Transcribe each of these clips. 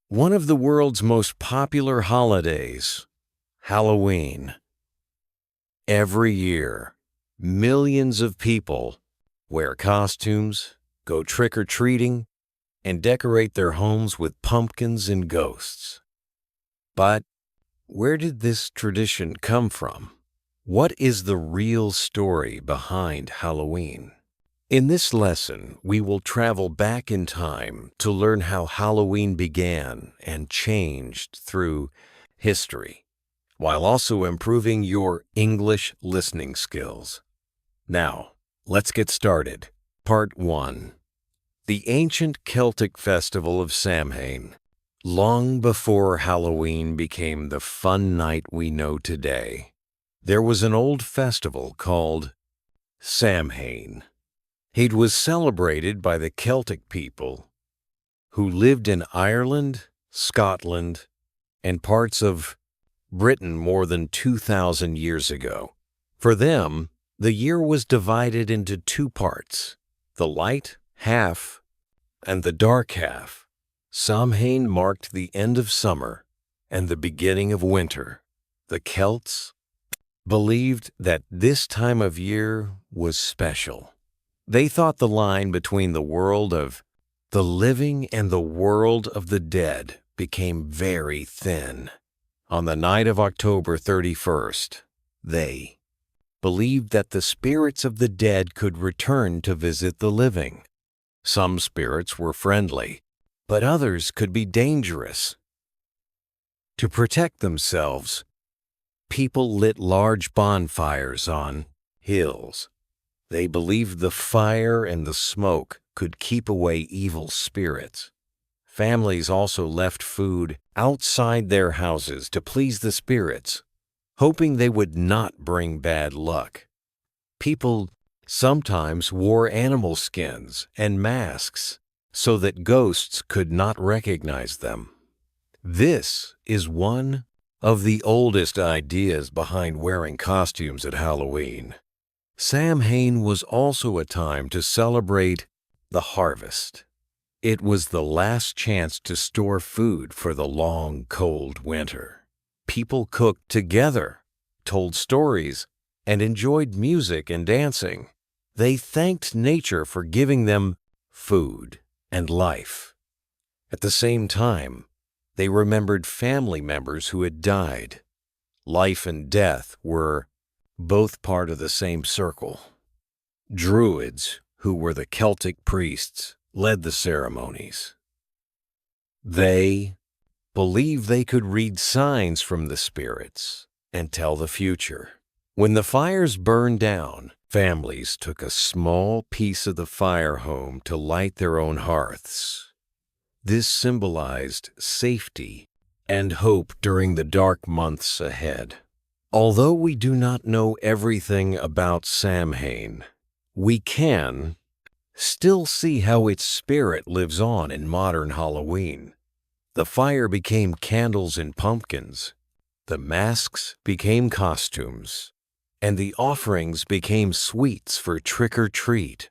One of the world's most popular holidays, Halloween. Every year, millions of people wear costumes, go trick-or-treating, and decorate their homes with pumpkins and ghosts. But where did this tradition come from? What is the real story behind Halloween? In this lesson, we will travel back in time to learn how Halloween began and changed through history, while also improving your English listening skills. Now, let's get started. Part 1. The ancient Celtic festival of Samhain. Long before Halloween became the fun night we know today, there was an old festival called Samhain. It was celebrated by the Celtic people who lived in Ireland, Scotland, and parts of Britain more than 2,000 years ago. For them, the year was divided into two parts, the light half and the dark half. Samhain marked the end of summer and the beginning of winter. The Celts believed that this time of year was special. They thought the line between the world of the living and the world of the dead became very thin. On the night of October 31st, they believed that the spirits of the dead could return to visit the living. Some spirits were friendly, but others could be dangerous. To protect themselves, people lit large bonfires on hills. They believed the fire and the smoke could keep away evil spirits. Families also left food outside their houses to please the spirits, hoping they would not bring bad luck. People sometimes wore animal skins and masks so that ghosts could not recognize them. This is one of the oldest ideas behind wearing costumes at Halloween. Samhain was also a time to celebrate the harvest. It was the last chance to store food for the long, cold winter. People cooked together, told stories, and enjoyed music and dancing. They thanked nature for giving them food and life. At the same time, they remembered family members who had died. Life and death were both part of the same circle. Druids, who were the Celtic priests, led the ceremonies. They believed they could read signs from the spirits and tell the future. When the fires burned down, families took a small piece of the fire home to light their own hearths. This symbolized safety and hope during the dark months ahead. Although we do not know everything about Samhain, we can still see how its spirit lives on in modern Halloween. The fire became candles and pumpkins, the masks became costumes, and the offerings became sweets for trick-or-treat.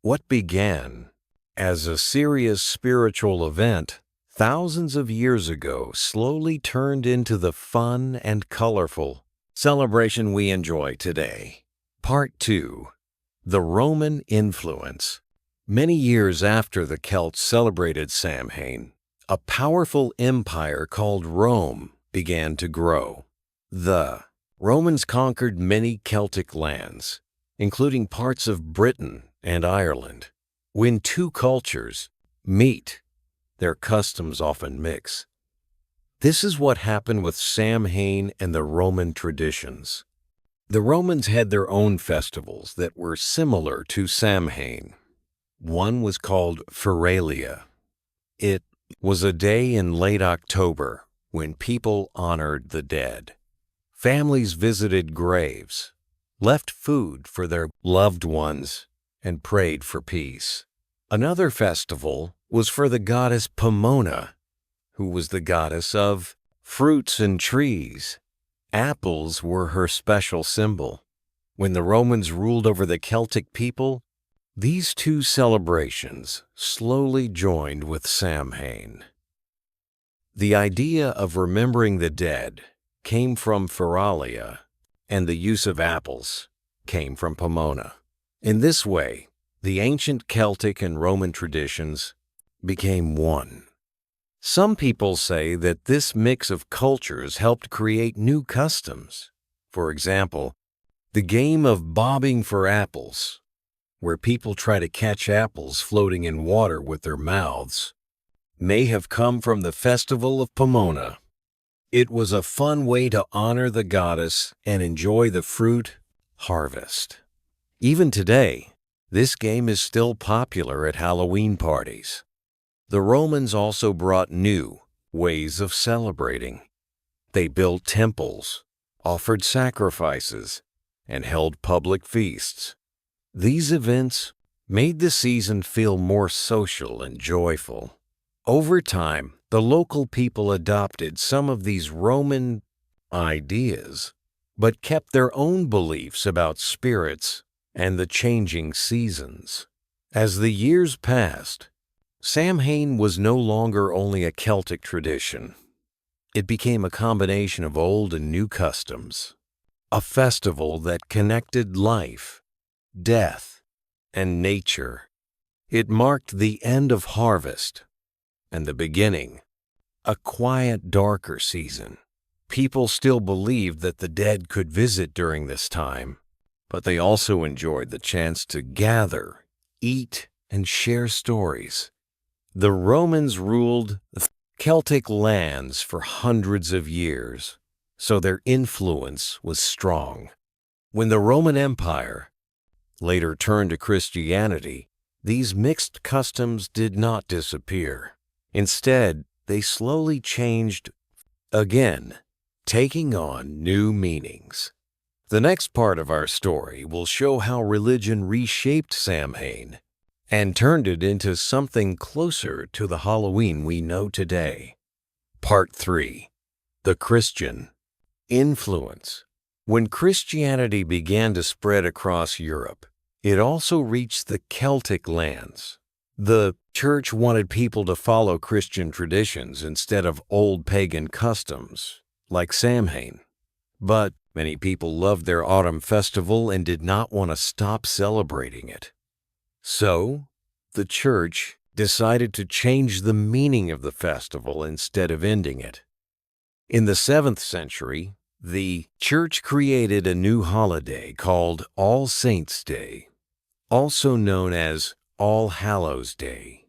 What began as a serious spiritual event thousands of years ago slowly turned into the fun and colorful celebration we enjoy today. Part 2. The Roman Influence. Many years after the Celts celebrated Samhain, a powerful empire called Rome began to grow. The Romans conquered many Celtic lands, including parts of Britain and Ireland. When two cultures meet, their customs often mix. This is what happened with Samhain and the Roman traditions. The Romans had their own festivals that were similar to Samhain. One was called Feralia. It was a day in late October when people honored the dead. Families visited graves, left food for their loved ones, and prayed for peace. Another festival was for the goddess Pomona, who was the goddess of fruits and trees. Apples were her special symbol. When the Romans ruled over the Celtic people, these two celebrations slowly joined with Samhain. The idea of remembering the dead came from Feralia, and the use of apples came from Pomona. In this way, the ancient Celtic and Roman traditions became one. Some people say that this mix of cultures helped create new customs. For example, the game of bobbing for apples, where people try to catch apples floating in water with their mouths, may have come from the festival of Pomona. It was a fun way to honor the goddess and enjoy the fruit harvest. Even today, this game is still popular at Halloween parties. The Romans also brought new ways of celebrating. They built temples, offered sacrifices, and held public feasts. These events made the season feel more social and joyful. Over time, the local people adopted some of these Roman ideas, but kept their own beliefs about spirits and the changing seasons. As the years passed, Samhain was no longer only a Celtic tradition. It became a combination of old and new customs, a festival that connected life, death, and nature. It marked the end of harvest and the beginning, a quiet, darker season. People still believed that the dead could visit during this time, but they also enjoyed the chance to gather, eat, and share stories. The Romans ruled the Celtic lands for hundreds of years, so their influence was strong. When the Roman Empire later turned to Christianity, these mixed customs did not disappear. Instead, they slowly changed again, taking on new meanings. The next part of our story will show how religion reshaped Samhain and turned it into something closer to the Halloween we know today. Part 3. The Christian Influence. When Christianity began to spread across Europe, it also reached the Celtic lands. The church wanted people to follow Christian traditions instead of old pagan customs, like Samhain. But many people loved their autumn festival and did not want to stop celebrating it. So, the church decided to change the meaning of the festival instead of ending it. In the 7th century, the church created a new holiday called All Saints' Day, also known as All Hallows' Day.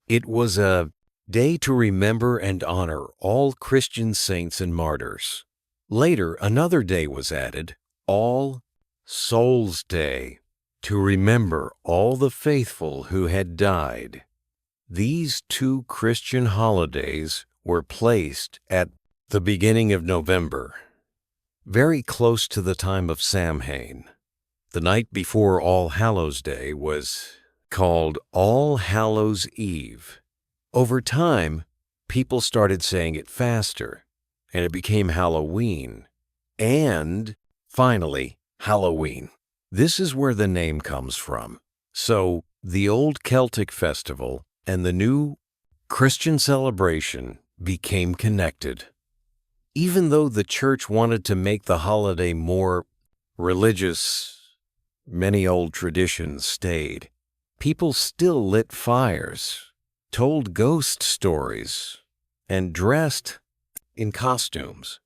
It was a day to remember and honor all Christian saints and martyrs. Later, another day was added, All Souls' Day, to remember all the faithful who had died. These two Christian holidays were placed at the beginning of November, very close to the time of Samhain. The night before All Hallows' Day was called All Hallows' Eve. Over time, people started saying it faster, and it became Halloween, and finally, Halloween. This is where the name comes from. So, the old Celtic festival and the new Christian celebration became connected. Even though the church wanted to make the holiday more religious, many old traditions stayed. People still lit fires, told ghost stories, and dressed in costumes.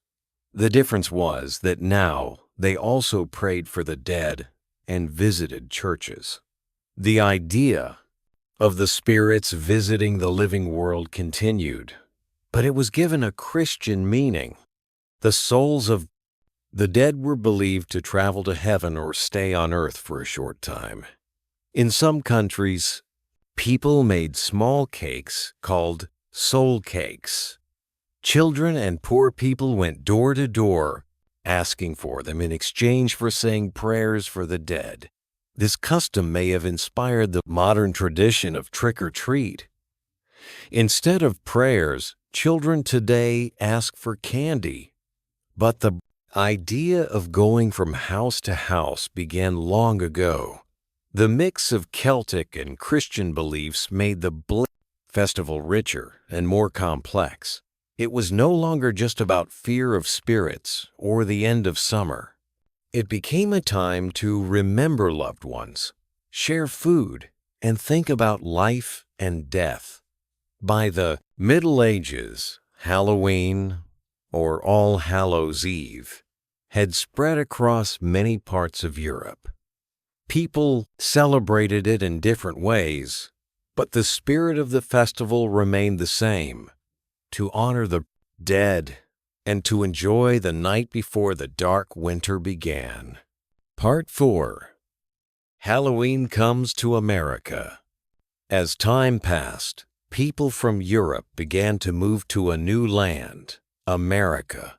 The difference was that now they also prayed for the dead and visited churches. The idea of the spirits visiting the living world continued, but it was given a Christian meaning. The souls of the dead were believed to travel to heaven or stay on earth for a short time. In some countries, people made small cakes called soul cakes. Children and poor people went door to door asking for them in exchange for saying prayers for the dead. This custom may have inspired the modern tradition of trick-or-treat. Instead of prayers, children today ask for candy. But the idea of going from house to house began long ago. The mix of Celtic and Christian beliefs made the festival richer and more complex. It was no longer just about fear of spirits or the end of summer. It became a time to remember loved ones, share food, and think about life and death. By the Middle Ages, Halloween, or All Hallows' Eve, had spread across many parts of Europe. People celebrated it in different ways, but the spirit of the festival remained the same: to honor the dead and to enjoy the night before the dark winter began. Part 4. Halloween comes to America. As time passed, people from Europe began to move to a new land, America.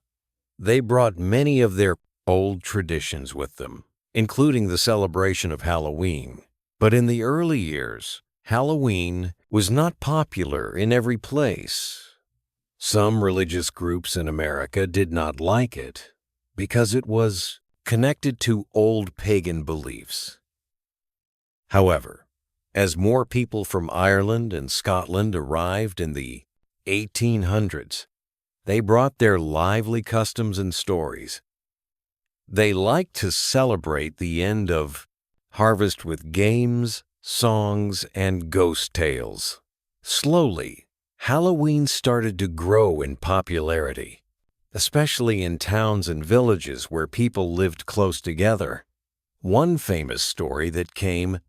They brought many of their old traditions with them, including the celebration of Halloween. But in the early years, Halloween was not popular in every place. Some religious groups in America did not like it because it was connected to old pagan beliefs. However, as more people from Ireland and Scotland arrived in the 1800s, they brought their lively customs and stories. They liked to celebrate the end of harvest with games, songs, and ghost tales. Slowly, Halloween started to grow in popularity, especially in towns and villages where people lived close together. One famous story that came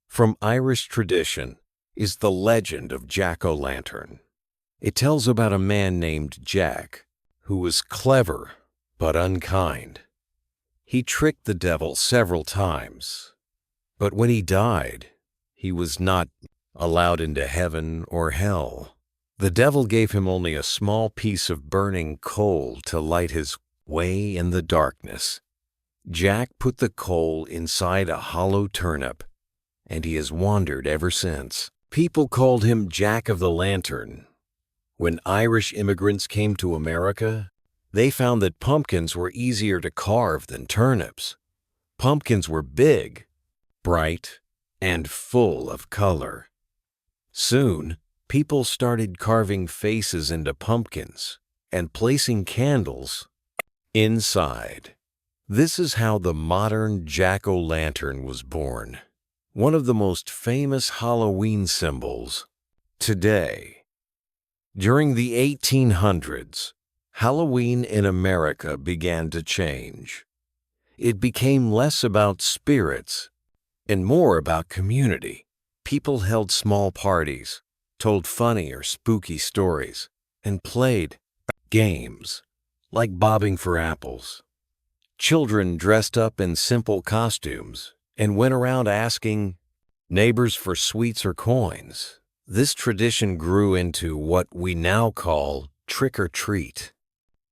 from Irish tradition is the legend of Jack-o'-lantern. It tells about a man named Jack who was clever but unkind. He tricked the devil several times, but when he died, he was not allowed into heaven or hell. The devil gave him only a small piece of burning coal to light his way in the darkness. Jack put the coal inside a hollow turnip, and he has wandered ever since. People called him Jack of the Lantern. When Irish immigrants came to America, they found that pumpkins were easier to carve than turnips. Pumpkins were big, bright, and full of color. Soon, people started carving faces into pumpkins and placing candles inside. This is how the modern jack-o'-lantern was born, one of the most famous Halloween symbols today. During the 1800s, Halloween in America began to change. It became less about spirits and more about community. People held small parties, told funny or spooky stories, and played games like bobbing for apples. Children dressed up in simple costumes and went around asking neighbors for sweets or coins. This tradition grew into what we now call trick-or-treat.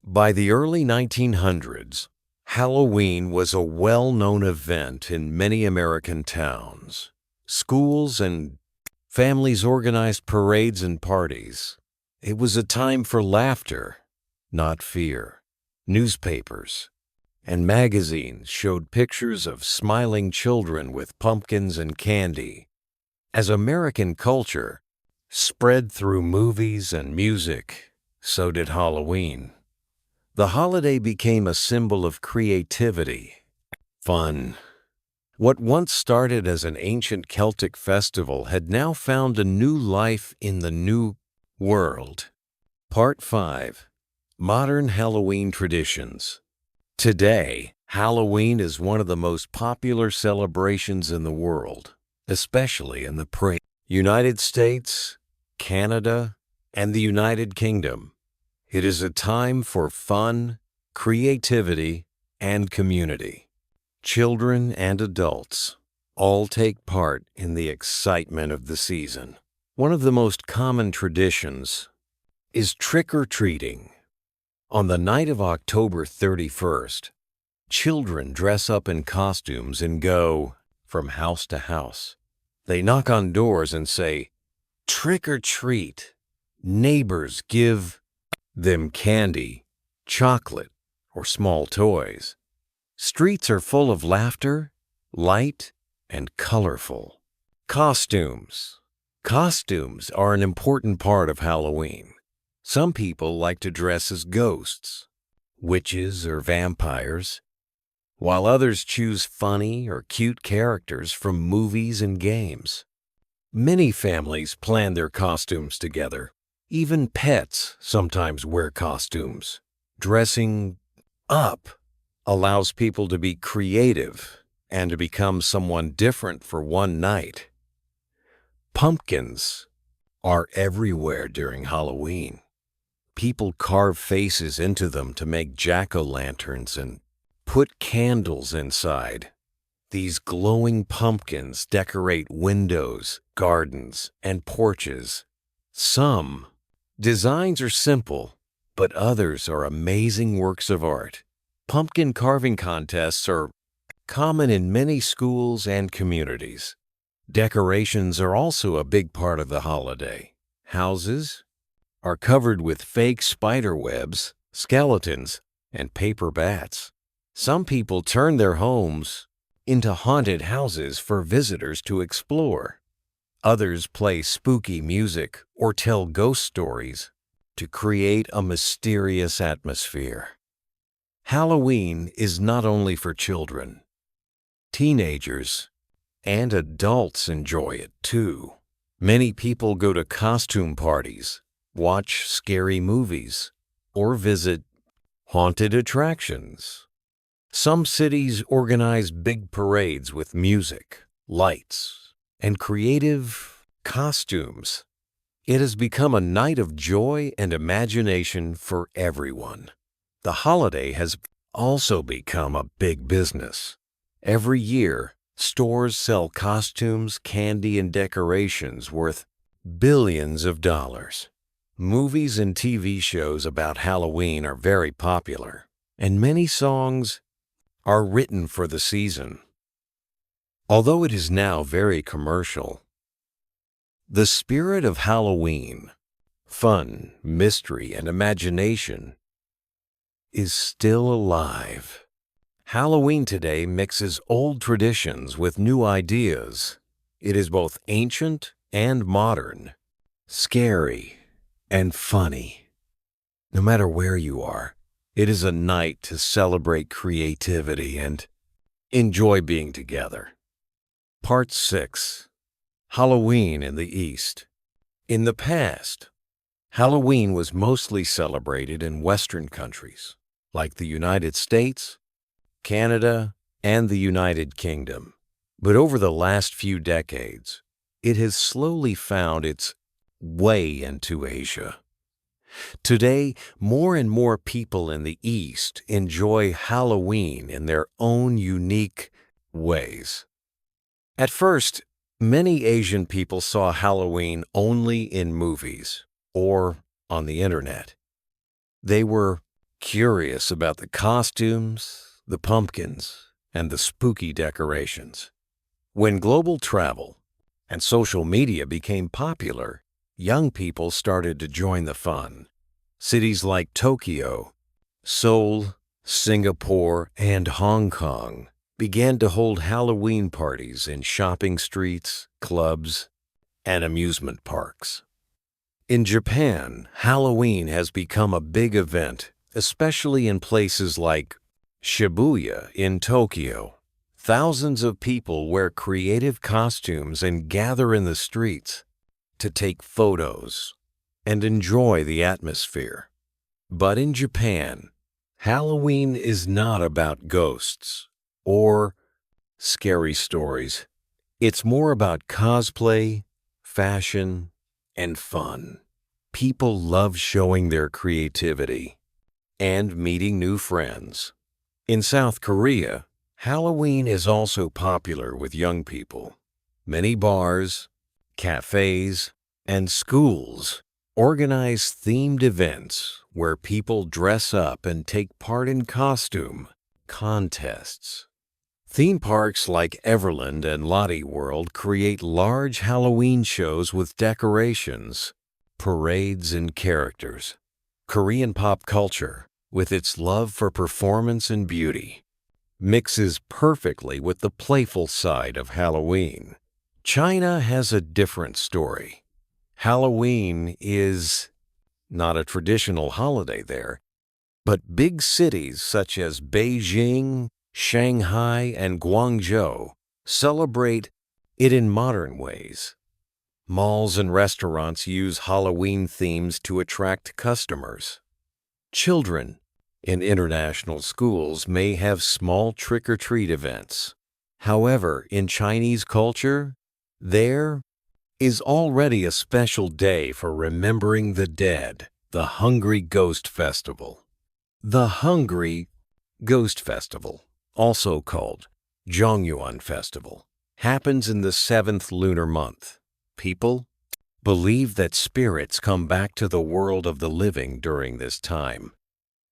By the early 1900s, Halloween was a well-known event in many American towns. Schools and families organized parades and parties. It was a time for laughter, not fear. Newspapers and magazines showed pictures of smiling children with pumpkins and candy. As American culture spread through movies and music, so did Halloween. The holiday became a symbol of creativity, fun. What once started as an ancient Celtic festival had now found a new life in the New World. Part 5. Modern Halloween Traditions. Today, Halloween is one of the most popular celebrations in the world, especially in the United States, Canada, and the United Kingdom. It is a time for fun, creativity, and community. Children and adults all take part in the excitement of the season. One of the most common traditions is trick-or-treating. On the night of October 31st, children dress up in costumes and go from house to house. They knock on doors and say, "Trick or treat." Neighbors give them candy, chocolate, or small toys. Streets are full of laughter, light, and colorful. Costumes. Costumes are an important part of Halloween. Some people like to dress as ghosts, witches, or vampires, while others choose funny or cute characters from movies and games. Many families plan their costumes together. Even pets sometimes wear costumes. Dressing up allows people to be creative and to become someone different for one night. Pumpkins are everywhere during Halloween. People carve faces into them to make jack-o'-lanterns and put candles inside. These glowing pumpkins decorate windows, gardens, and porches. Some designs are simple, but others are amazing works of art. Pumpkin carving contests are common in many schools and communities. Decorations are also a big part of the holiday. Houses are covered with fake spider webs, skeletons, and paper bats. Some people turn their homes into haunted houses for visitors to explore. Others play spooky music or tell ghost stories to create a mysterious atmosphere. Halloween is not only for children. Teenagers and adults enjoy it too. Many people go to costume parties, watch scary movies, or visit haunted attractions. Some cities organize big parades with music, lights, and creative costumes. It has become a night of joy and imagination for everyone. The holiday has also become a big business. Every year, stores sell costumes, candy, and decorations worth billions of dollars. Movies and TV shows about Halloween are very popular, and many songs are written for the season. Although it is now very commercial, the spirit of Halloween, fun, mystery, and imagination is still alive. Halloween today mixes old traditions with new ideas. It is both ancient and modern, scary and funny. No matter where you are, it is a night to celebrate creativity and enjoy being together. Part 6. Halloween in the East. In the past, Halloween was mostly celebrated in Western countries, like the United States, Canada, and the United Kingdom. But over the last few decades, it has slowly found its way into Asia. Today, more and more people in the East enjoy Halloween in their own unique ways. At first, many Asian people saw Halloween only in movies or on the internet. They were curious about the costumes, the pumpkins, and the spooky decorations. When global travel and social media became popular, young people started to join the fun. Cities like Tokyo, Seoul, Singapore, and Hong Kong began to hold Halloween parties in shopping streets, clubs, and amusement parks. In Japan, Halloween has become a big event, especially in places like Shibuya in Tokyo. Thousands of people wear creative costumes and gather in the streets to take photos and enjoy the atmosphere. But in Japan, Halloween is not about ghosts or scary stories. It's more about cosplay, fashion, and fun. People love showing their creativity and meeting new friends. In South Korea, Halloween is also popular with young people. Many bars, cafes, and schools organize themed events where people dress up and take part in costume contests. Theme parks like Everland and Lottie World create large Halloween shows with decorations, parades, and characters. Korean pop culture, with its love for performance and beauty, mixes perfectly with the playful side of Halloween. China has a different story. Halloween is not a traditional holiday there, but big cities such as Beijing, Shanghai, and Guangzhou celebrate it in modern ways. Malls and restaurants use Halloween themes to attract customers. Children in international schools may have small trick-or-treat events. However, in Chinese culture, there is already a special day for remembering the dead, the Hungry Ghost Festival. The Hungry Ghost Festival, also called Zhongyuan Festival, happens in the 7th lunar month. People believe that spirits come back to the world of the living during this time.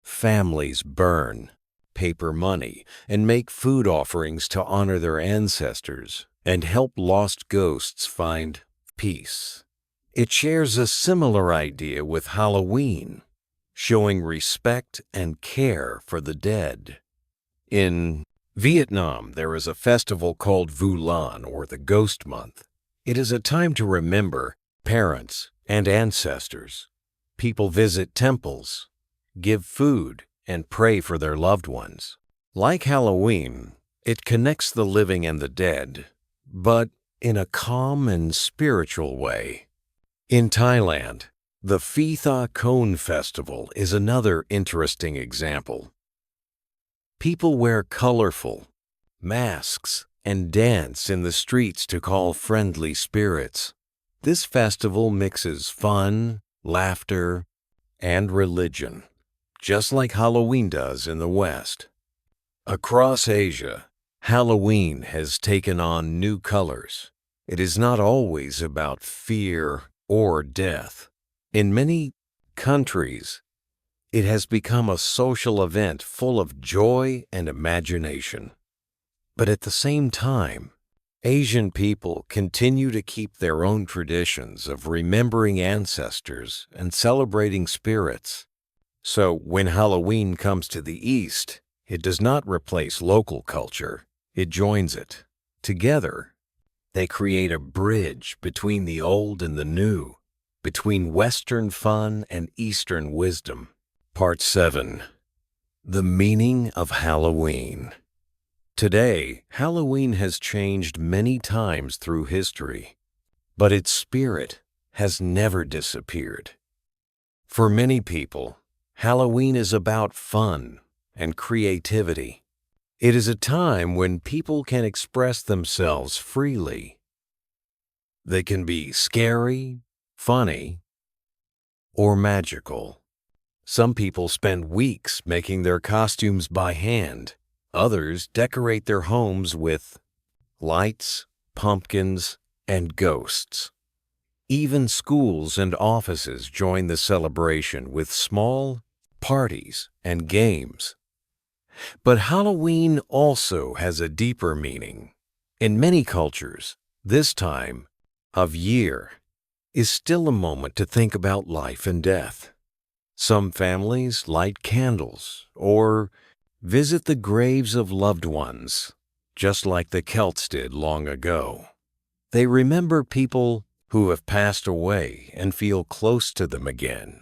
Families burn paper money and make food offerings to honor their ancestors and help lost ghosts find peace. It shares a similar idea with Halloween, showing respect and care for the dead. In Vietnam, there is a festival called Vu Lan, or the Ghost Month. It is a time to remember parents and ancestors. People visit temples, give food, and pray for their loved ones. Like Halloween, it connects the living and the dead, but in a calm and spiritual way. In Thailand, the Phi Tha Cone Festival is another interesting example. People wear colorful masks and dance in the streets to call friendly spirits. This festival mixes fun, laughter, and religion, just like Halloween does in the West. Across Asia, Halloween has taken on new colors. It is not always about fear or death. In many countries, it has become a social event full of joy and imagination. But at the same time, Asian people continue to keep their own traditions of remembering ancestors and celebrating spirits. So when Halloween comes to the East, it does not replace local culture, it joins it. Together, they create a bridge between the old and the new, between Western fun and Eastern wisdom. Part 7. The Meaning of Halloween. Today, Halloween has changed many times through history, but its spirit has never disappeared. For many people, Halloween is about fun and creativity. It is a time when people can express themselves freely. They can be scary, funny, or magical. Some people spend weeks making their costumes by hand. Others decorate their homes with lights, pumpkins, and ghosts. Even schools and offices join the celebration with small parties and games. But Halloween also has a deeper meaning. In many cultures, this time of year is still a moment to think about life and death. Some families light candles or visit the graves of loved ones, just like the Celts did long ago. They remember people who have passed away and feel close to them again.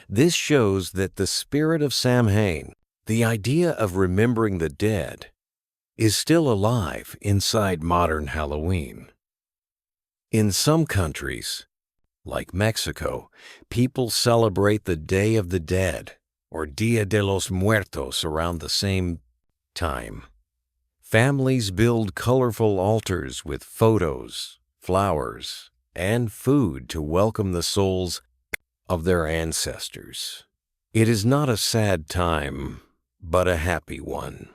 This shows that the spirit of Samhain, the idea of remembering the dead, is still alive inside modern Halloween. In some countries, like Mexico, people celebrate the Day of the Dead, or Dia de los Muertos, around the same time. Families build colorful altars with photos, flowers, and food to welcome the souls of their ancestors. It is not a sad time, but a happy one.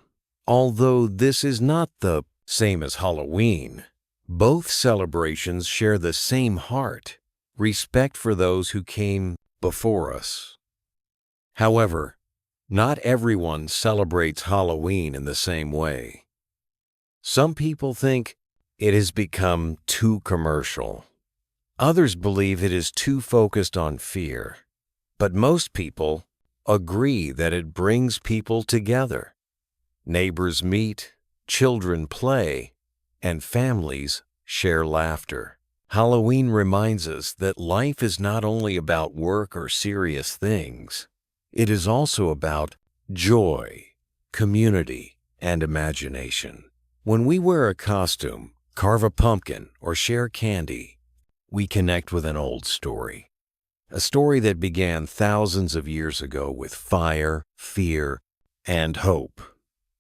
Although this is not the same as Halloween, both celebrations share the same heart, respect for those who came before us. However, not everyone celebrates Halloween in the same way. Some people think it has become too commercial. Others believe it is too focused on fear. But most people agree that it brings people together. Neighbors meet, children play, and families share laughter. Halloween reminds us that life is not only about work or serious things, it is also about joy, community, and imagination. When we wear a costume, carve a pumpkin, or share candy, we connect with an old story. A story that began thousands of years ago with fire, fear, and hope.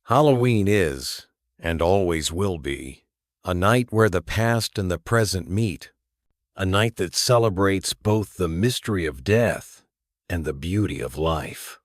Halloween is, and always will be, a night where the past and the present meet, a night that celebrates both the mystery of death and the beauty of life.